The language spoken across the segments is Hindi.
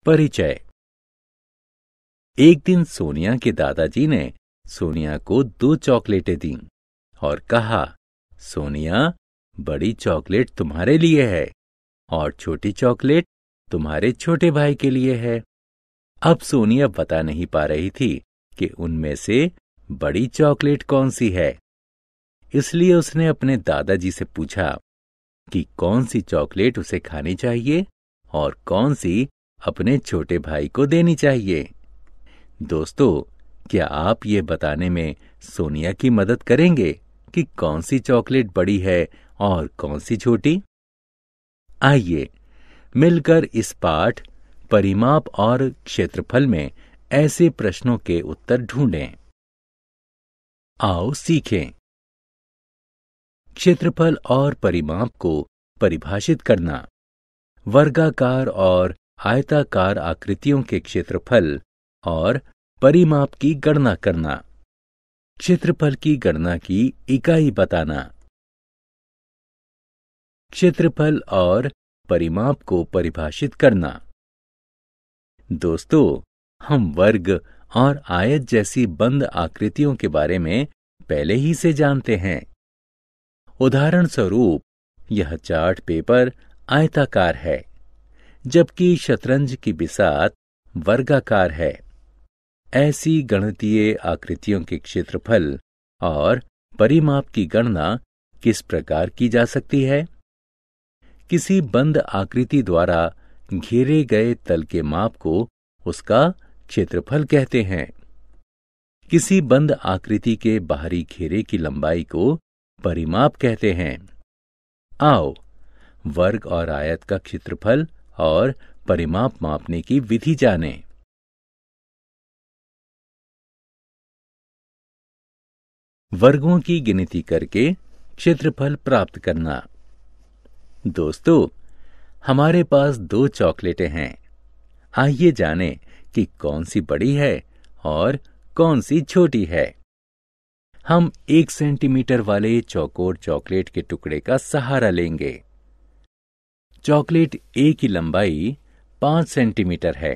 परिचय। एक दिन सोनिया के दादाजी ने सोनिया को 2 चॉकलेटें दीं और कहा, सोनिया, बड़ी चॉकलेट तुम्हारे लिए है और छोटी चॉकलेट तुम्हारे छोटे भाई के लिए है। अब सोनिया बता नहीं पा रही थी कि उनमें से बड़ी चॉकलेट कौन सी है, इसलिए उसने अपने दादाजी से पूछा कि कौन सी चॉकलेट उसे खानी चाहिए और कौन सी अपने छोटे भाई को देनी चाहिए। दोस्तों, क्या आप ये बताने में सोनिया की मदद करेंगे कि कौन सी चॉकलेट बड़ी है और कौन सी छोटी? आइए मिलकर इस पाठ परिमाप और क्षेत्रफल में ऐसे प्रश्नों के उत्तर ढूंढें। आओ सीखें। क्षेत्रफल और परिमाप को परिभाषित करना। वर्गाकार और आयताकार आकृतियों के क्षेत्रफल और परिमाप की गणना करना। क्षेत्रफल की गणना की इकाई बताना। क्षेत्रफल और परिमाप को परिभाषित करना। दोस्तों, हम वर्ग और आयत जैसी बंद आकृतियों के बारे में पहले ही से जानते हैं। उदाहरण स्वरूप, यह चार्ट पेपर आयताकार है, जबकि शतरंज की बिसात वर्गाकार है। ऐसी गणितीय आकृतियों के क्षेत्रफल और परिमाप की गणना किस प्रकार की जा सकती है? किसी बंद आकृति द्वारा घेरे गए तल के माप को उसका क्षेत्रफल कहते हैं। किसी बंद आकृति के बाहरी घेरे की लंबाई को परिमाप कहते हैं। आओ वर्ग और आयत का क्षेत्रफल और परिमाप मापने की विधि जानें। वर्गों की गिनती करके क्षेत्रफल प्राप्त करना। दोस्तों, हमारे पास 2 चॉकलेटें हैं। आइए जानें कि कौन सी बड़ी है और कौन सी छोटी है। हम 1 सेंटीमीटर वाले चौकोर चॉकलेट के टुकड़े का सहारा लेंगे। चॉकलेट ए की लंबाई 5 सेंटीमीटर है,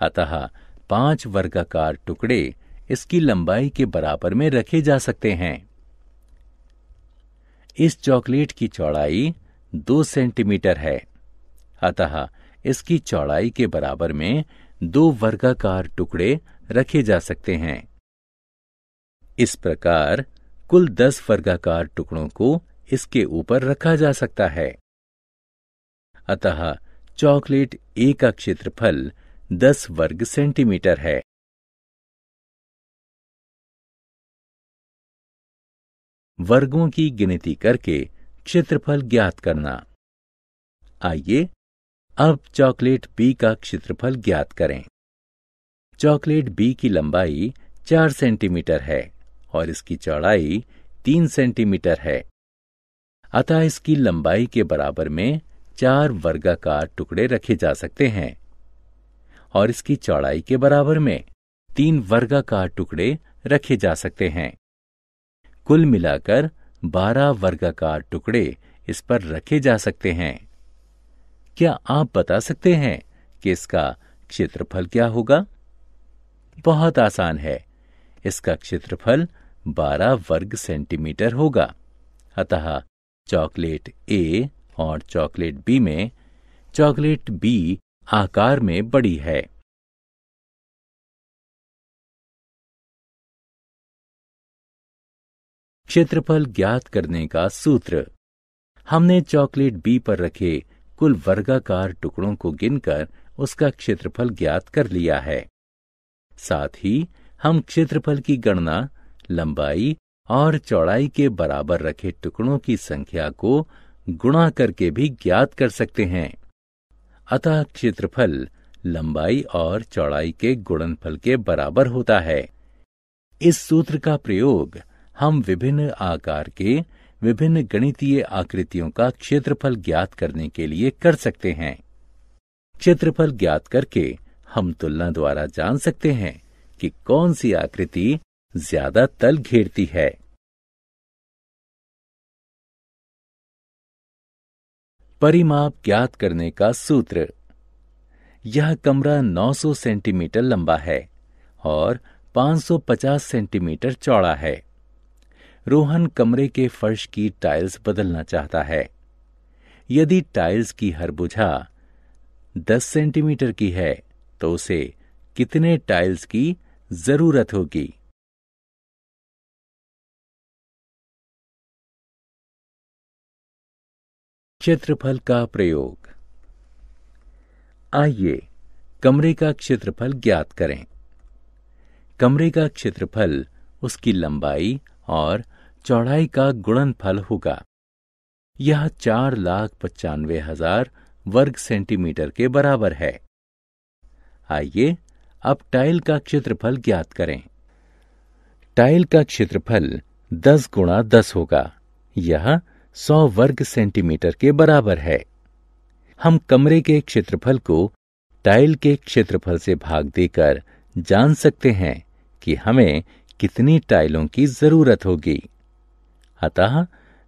अतः 5 वर्गाकार टुकड़े इसकी लंबाई के बराबर में रखे जा सकते हैं। इस चॉकलेट की चौड़ाई 2 सेंटीमीटर है, अतः इसकी चौड़ाई के बराबर में 2 वर्गाकार टुकड़े रखे जा सकते हैं। इस प्रकार कुल 10 वर्गाकार टुकड़ों को इसके ऊपर रखा जा सकता है। अतः चॉकलेट ए का क्षेत्रफल 10 वर्ग सेंटीमीटर है। वर्गों की गिनती करके क्षेत्रफल ज्ञात करना। आइए अब चॉकलेट बी का क्षेत्रफल ज्ञात करें। चॉकलेट बी की लंबाई 4 सेंटीमीटर है और इसकी चौड़ाई 3 सेंटीमीटर है, अतः इसकी लंबाई के बराबर में 4 वर्गाकार टुकड़े रखे जा सकते हैं और इसकी चौड़ाई के बराबर में 3 वर्गाकार टुकड़े रखे जा सकते हैं। कुल मिलाकर 12 वर्गाकार टुकड़े इस पर रखे जा सकते हैं। क्या आप बता सकते हैं कि इसका क्षेत्रफल क्या होगा? बहुत आसान है। इसका क्षेत्रफल 12 वर्ग सेंटीमीटर होगा। अतः चॉकलेट ए और चॉकलेट बी में चॉकलेट बी आकार में बड़ी है। क्षेत्रफल ज्ञात करने का सूत्र। हमने चॉकलेट बी पर रखे कुल वर्गाकार टुकड़ों को गिनकर उसका क्षेत्रफल ज्ञात कर लिया है। साथ ही हम क्षेत्रफल की गणना लंबाई और चौड़ाई के बराबर रखे टुकड़ों की संख्या को गुणा करके भी ज्ञात कर सकते हैं। अतः क्षेत्रफल लंबाई और चौड़ाई के गुणनफल के बराबर होता है। इस सूत्र का प्रयोग हम विभिन्न आकार के विभिन्न गणितीय आकृतियों का क्षेत्रफल ज्ञात करने के लिए कर सकते हैं। क्षेत्रफल ज्ञात करके हम तुलना द्वारा जान सकते हैं कि कौन सी आकृति ज्यादा तल घेरती है। परिमाप ज्ञात करने का सूत्र। यह कमरा 900 सेंटीमीटर लंबा है और 550 सेंटीमीटर चौड़ा है। रोहन कमरे के फर्श की टाइल्स बदलना चाहता है। यदि टाइल्स की हर भुजा 10 सेंटीमीटर की है तो उसे कितने टाइल्स की जरूरत होगी? क्षेत्रफल का प्रयोग। आइए कमरे का क्षेत्रफल ज्ञात करें। कमरे का क्षेत्रफल उसकी लंबाई और चौड़ाई का गुणनफल होगा। यह 4,95,000 वर्ग सेंटीमीटर के बराबर है। आइए अब टाइल का क्षेत्रफल ज्ञात करें। टाइल का क्षेत्रफल 10 गुणा 10 होगा। यह 100 वर्ग सेंटीमीटर के बराबर है। हम कमरे के क्षेत्रफल को टाइल के क्षेत्रफल से भाग देकर जान सकते हैं कि हमें कितनी टाइलों की जरूरत होगी। अतः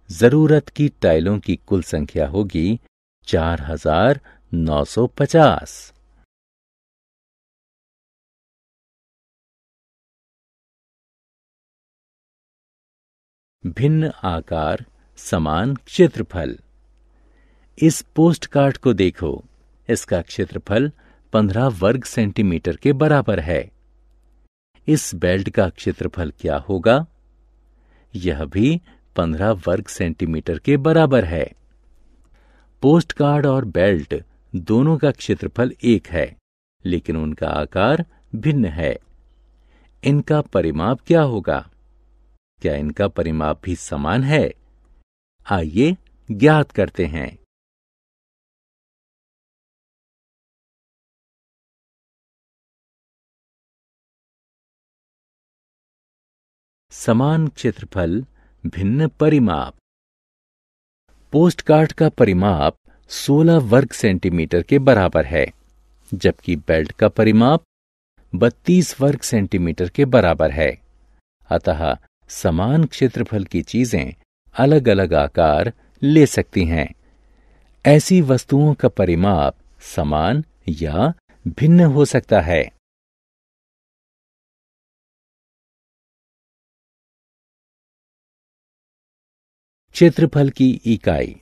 जरूरत की टाइलों की कुल संख्या होगी 4,950। भिन्न आकार समान क्षेत्रफल। इस पोस्ट कार्ड को देखो। इसका क्षेत्रफल 15 वर्ग सेंटीमीटर के बराबर है। इस बेल्ट का क्षेत्रफल क्या होगा? यह भी 15 वर्ग सेंटीमीटर के बराबर है। पोस्ट कार्ड और बेल्ट दोनों का क्षेत्रफल एक है, लेकिन उनका आकार भिन्न है। इनका परिमाप क्या होगा? क्या इनका परिमाप भी समान है? आइए ज्ञात करते हैं। समान क्षेत्रफल, भिन्न परिमाप। पोस्ट कार्ड का परिमाप 16 वर्ग सेंटीमीटर के बराबर है, जबकि बेल्ट का परिमाप 32 वर्ग सेंटीमीटर के बराबर है। अतः समान क्षेत्रफल की चीजें अलग अलग आकार ले सकती हैं। ऐसी वस्तुओं का परिमाप समान या भिन्न हो सकता है। क्षेत्रफल की इकाई।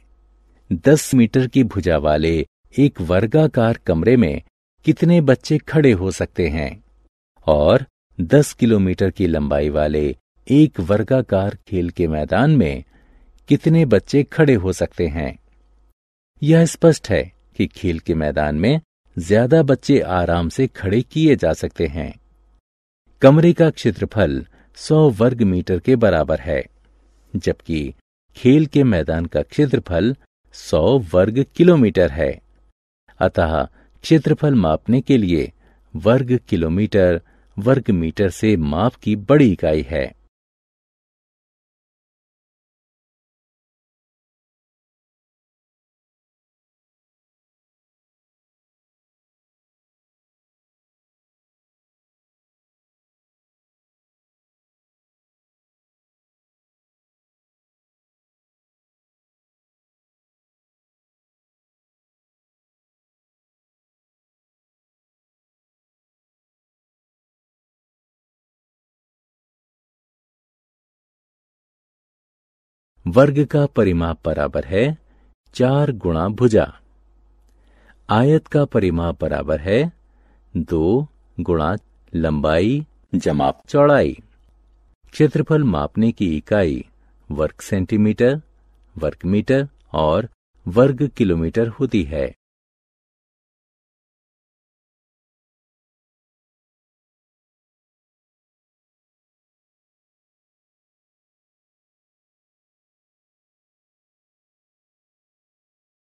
10 मीटर की भुजा वाले एक वर्गाकार कमरे में कितने बच्चे खड़े हो सकते हैं? और 10 किलोमीटर की लंबाई वाले एक वर्गाकार खेल के मैदान में कितने बच्चे खड़े हो सकते हैं? यह स्पष्ट है कि खेल के मैदान में ज्यादा बच्चे आराम से खड़े किए जा सकते हैं। कमरे का क्षेत्रफल 100 वर्ग मीटर के बराबर है, जबकि खेल के मैदान का क्षेत्रफल 100 वर्ग किलोमीटर है। अतः क्षेत्रफल मापने के लिए वर्ग किलोमीटर वर्ग मीटर से माप की बड़ी इकाई है। वर्ग का परिमाप बराबर है 4 गुणा भुजा। आयत का परिमाप बराबर है 2 गुणा लंबाई जमा चौड़ाई। क्षेत्रफल मापने की इकाई वर्ग सेंटीमीटर, वर्ग मीटर और वर्ग किलोमीटर होती है।